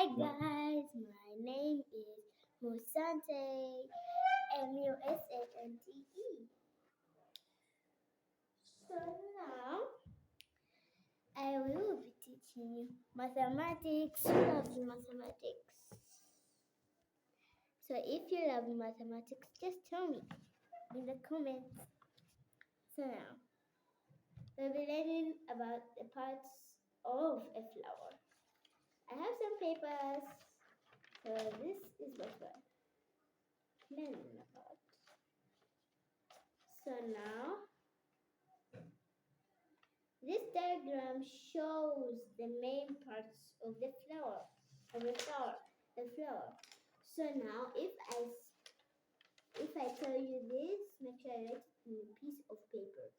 Hi guys, my name is Musante, Musante. So now I will be teaching you mathematics. Who loves mathematics? So if you love mathematics, just tell me in the comments. So now we'll be learning about the parts of a flower. I have some papers. So this is what we're learning about. So now this diagram shows the main parts of the flower. So now if I tell you this, make sure I write it in a piece of paper.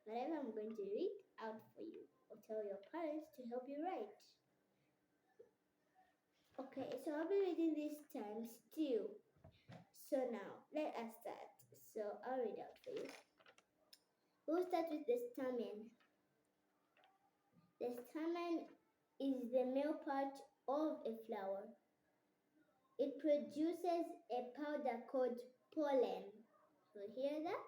Whatever I'm going to read out for you, or tell your parents to help you write. Okay, so I'll be reading this times 2. So now let us start. So I'll read out for you. We'll start with the stamen. The stamen is the male part of a flower. It produces a powder called pollen. So hear that?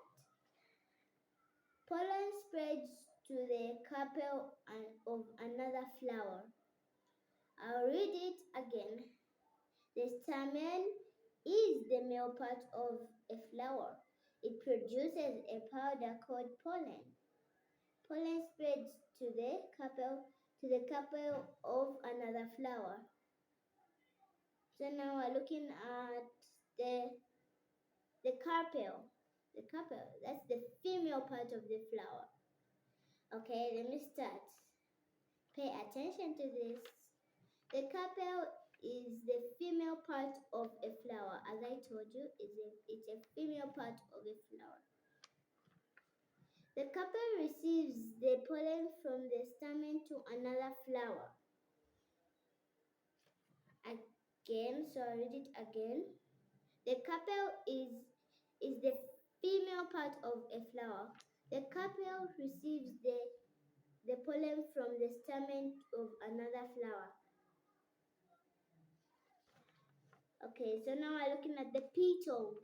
Pollen spreads to the carpel of another flower. I'll read it again. The stamen is the male part of a flower. It produces a powder called pollen. Pollen spreads to the carpel of another flower. So now we're looking at the carpel. The carpel, that's the female part of the flower. Okay, let me start. Pay attention to this. The carpel is the female part of a flower. As I told you, it's a female part of a flower. The carpel receives the pollen from the stamen to another flower. Again, so I'll read it again. The carpel is the female part of a flower. The carpel receives the pollen from the stamen of another flower. Okay, so now we're looking at the petals.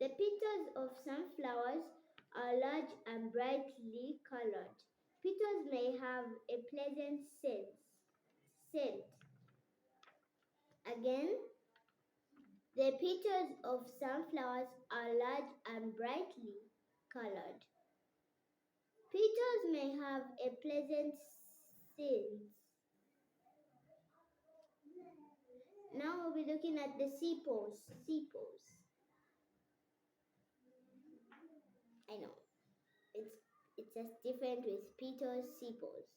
The petals of some flowers are large and brightly colored. Petals may have a pleasant scent. Again, the petals of some flowers are large and brightly colored. Petals may have a pleasant scent. Now we'll be looking at the sepals. I know, it's just different with petals, sepals.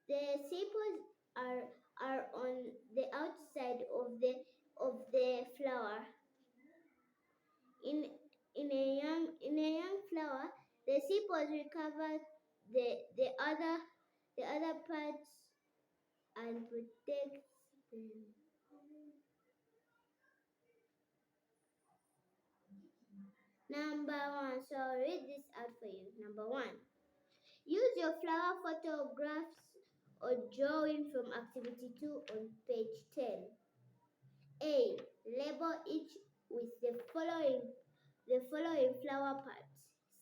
The sepals are on the outside of the flower. In a young flower, the sepals recover the other parts and protect them. Number 1. So I'll read this out for you. Number 1. Use your flower photographs or drawing from activity 2 on page 10. A. Label each with the following flower parts: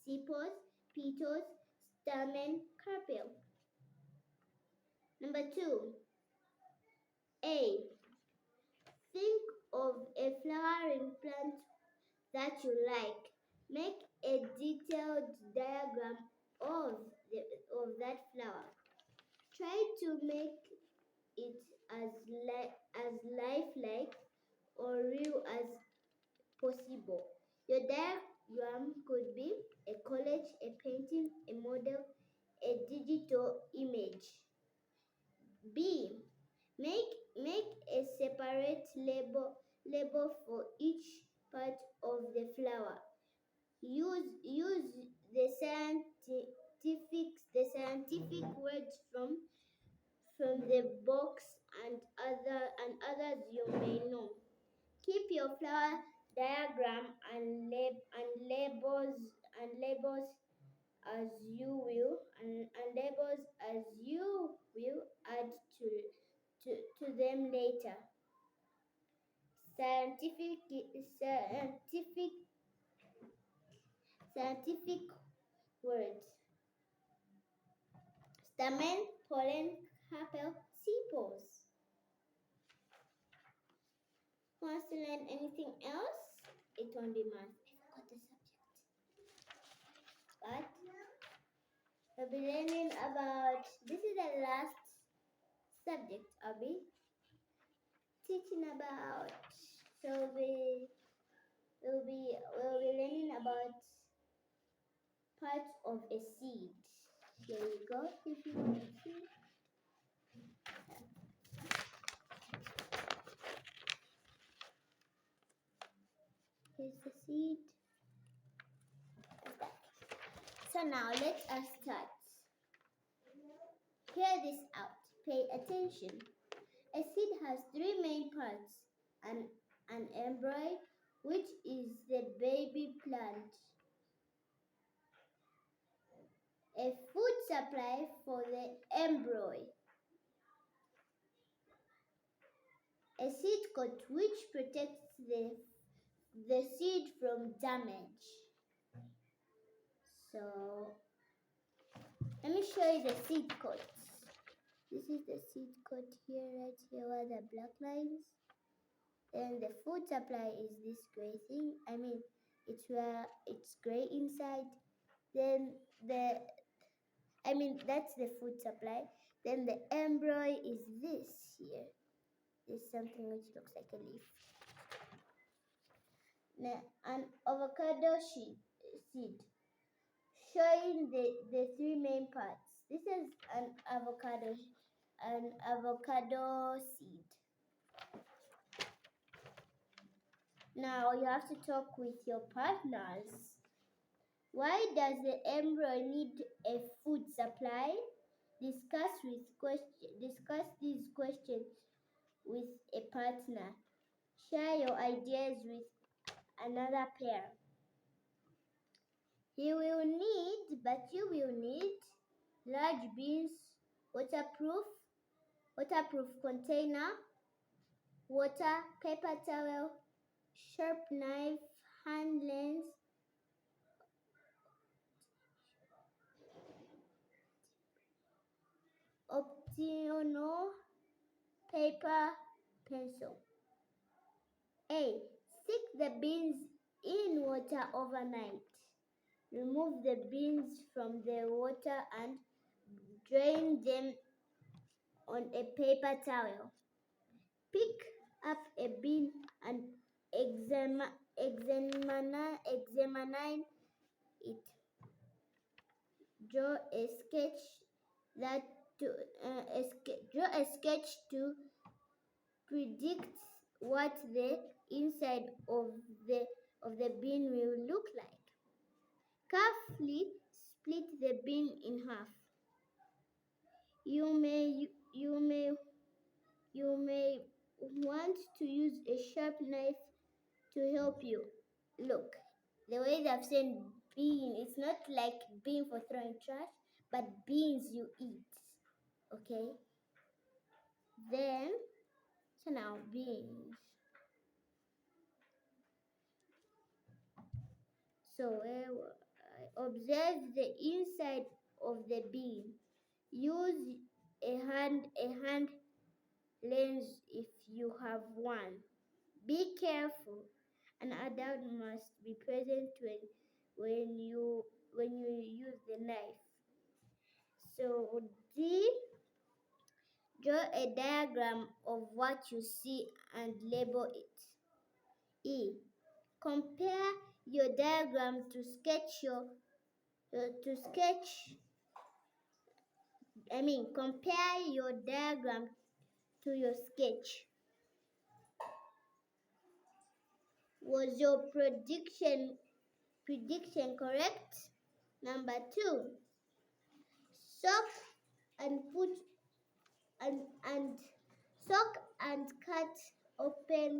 sepals, petals, stamen, carpel. Number 2. A. Think of a flowering plant that you like. Make a detailed diagram of that flower. Try to make it as lifelike or real as possible. Your diagram could be a collage, a painting, a model, a digital image. B. Make a separate label for each part of the flower. Use the scientific words from the box and others you may know. Keep your flower diagram and labels as you will as you will add to them later. Scientific words: stamen, pollen, carpel, sepals. Wants to learn anything else? It won't be math. I forgot the subject. But we'll be learning about, this is the last subject I'll be teaching about. So we'll be learning about parts of a seed. Here you go, if you want to see. Here's the seed. So now let us start. Hear this out. Pay attention. A seed has three main parts: an embryo, which is the baby plant; a food supply for the embryo; a seed coat which protects the seed from damage. So let me show you the seed coat. This is the seed coat here, right here, where the black lines. And the food supply is this gray thing. I mean, it's where it's gray inside. Then that's the food supply. Then the embryo is this here. This is something which looks like a leaf. Now, an avocado seed, showing the three main parts. This is an avocado seed. Now you have to talk with your partners. Why does the embryo need a food supply? Discuss these questions with a partner. Share your ideas with another pair. You will need large bins, waterproof container, water, paper towel, sharp knife, hand lens, optional paper, pencil. A. Stick the beans in water overnight. Remove the beans from the water and drain them on a paper towel. Pick up a bean and examine it. Draw a sketch to predict what the inside of the bean will look like. Carefully split the bean in half. You may want to use a sharp knife to help you. Look, the way they've said bean, it's not like bean for throwing trash, but beans you eat. Okay? Then, so now beans. So observe the inside of the bean. Use a hand lens if you have one. Be careful. An adult must be present when you use the knife. So D. Draw a diagram of what you see and label it. E. Compare your diagram to compare your diagram to your sketch. Was your prediction correct? Number 2. Soak and cut open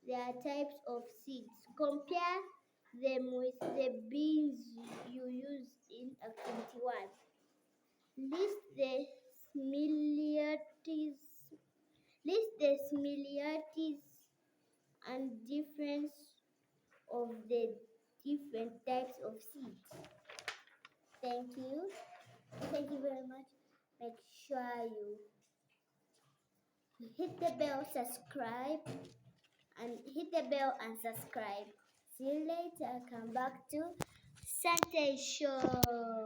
their types of seeds. Compare them with the beans you used in activity 1. List the similarities. List the similarities and difference of the different types of seeds. Thank you. Thank you very much. Make sure you hit the bell, subscribe, and hit the bell and subscribe. See you later. Come back to Sante Show.